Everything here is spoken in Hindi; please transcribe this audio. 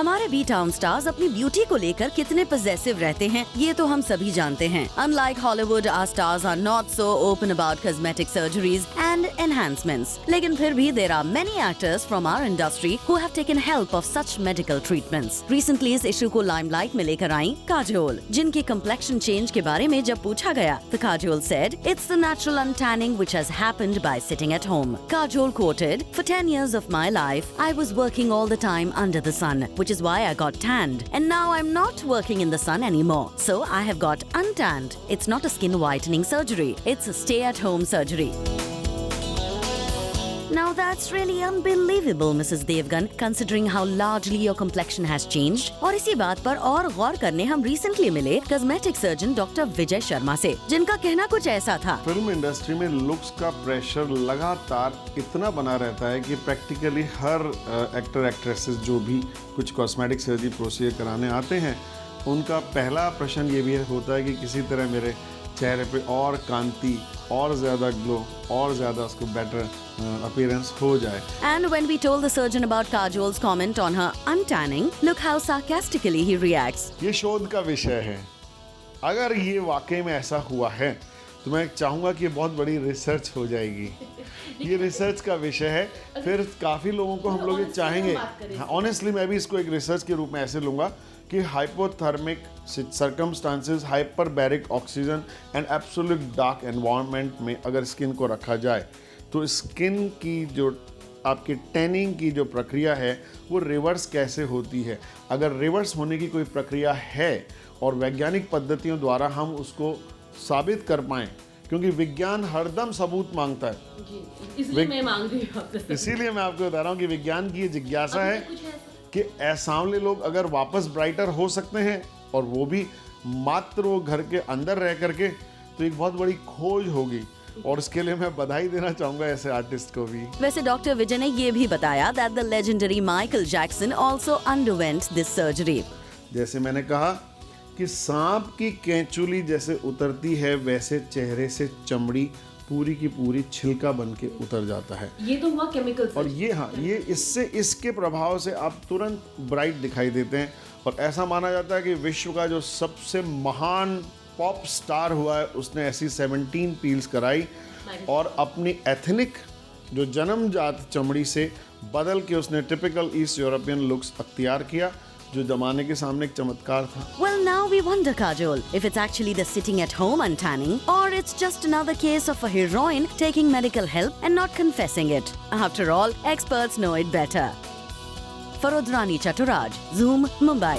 हमारे बी टाउन स्टार्स अपनी ब्यूटी को लेकर कितने पजेसिव रहते हैं ये तो हम सभी जानते हैं। Unlike Hollywood, our stars are not so open about cosmetic surgeries and enhancements. लेकिन फिर भी there are many actors from our industry who have taken help of such medical treatments. Recently इस इशू को लाइमलाइट में लेकर आई काजोल, जिनकी complexion change के बारे में जब पूछा गया तो Kajol said, "It's the natural untanning which has happened by sitting at home." Kajol quoted, "For 10 years of my life, I was working all the time under the sun, which is why I got tanned. And now I'm not working in the sun anymore, so I have got untanned. It's not a skin whitening surgery. It's a stay-at-home surgery." Now that's really unbelievable, Mrs. Devgan, considering how largely your complexion has changed. और इसी बात पर और गौर करने हम recently मिले cosmetic surgeon doctor Vijay Sharma से, जिनका कहना कुछ ऐसा था। फिल्म इंडस्ट्री में लुक्स का प्रेशर लगातार इतना बना रहता है कि प्रैक्टिकली हर एक्टर एक्ट्रेसेस जो भी कुछ कॉस्मेटिक सर्जरी प्रोसीजर कराने आते हैं, उनका पहला प्रश्न ये भी होता है कि किसी तरह मेरे चेहरे पे और कांति, और ज्यादा ग्लो, और ज्यादा उसको बेटर अपीयरेंस हो जाए। And when we told the surgeon about Kajol's comment on her untanning, look how sarcastically he reacts. ये शोध का विषय है। अगर ये वाकई में ऐसा हुआ है तो मैं चाहूँगा कि बहुत बड़ी रिसर्च हो जाएगी। ये रिसर्च का विषय है, फिर काफ़ी लोगों को हम लोग ये चाहेंगे। ऑनेस्टली मैं भी इसको एक रिसर्च के रूप में ऐसे लूँगा कि hypothermic circumstances, hyperbaric oxygen and absolute dark environment में अगर स्किन को रखा जाए तो स्किन की जो आपकी टैनिंग की जो प्रक्रिया है वो रिवर्स कैसे होती है। अगर रिवर्स होने की कोई प्रक्रिया है और वैज्ञानिक पद्धतियों द्वारा हम उसको साबित कर पाएँ, क्योंकि विज्ञान हरदम सबूत मांगता है जी, इसलिए मैं मांग रही हूँ आपसे। इसीलिए मैं आपको बता रहा हूँ कि विज्ञान की ये जिज्ञासा है कि सांवले लोग अगर वापस ब्राइटर हो सकते हैं और वो भी मात्र वो घर के अंदर रह करके, तो एक बहुत बड़ी खोज होगी और इसके लिए मैं बधाई देना चाहूंगा ऐसे आर्टिस्ट को भी। वैसे डॉक्टर विजय ने ये भी बताया that the legendary Michael Jackson also underwent this surgery. जैसे मैंने कहा कि सांप की कैंचुली जैसे उतरती है, वैसे चेहरे से चमड़ी पूरी की पूरी छिलका बन के उतर जाता है। ये तो हुआ केमिकल से। और ये इससे इसके प्रभाव से आप तुरंत ब्राइट दिखाई देते हैं। और ऐसा माना जाता है कि विश्व का जो सबसे महान पॉप स्टार हुआ है, उसने ऐसी 17 पील्स कराई और अपनी एथनिक जो जन्मजात चमड़ी से बदल के उसने टिपिकल ईस्ट यूरोपियन लुक्स अख्तियार किया, जो जमाने के सामने एक चमत्कार था। Well, now we wonder, Kajol, if it's actually the sitting at home untanning or it's just another case of a heroine taking medical help and not confessing it. After all, experts know it better. Farodrani Chaturaj, Zoom, Mumbai.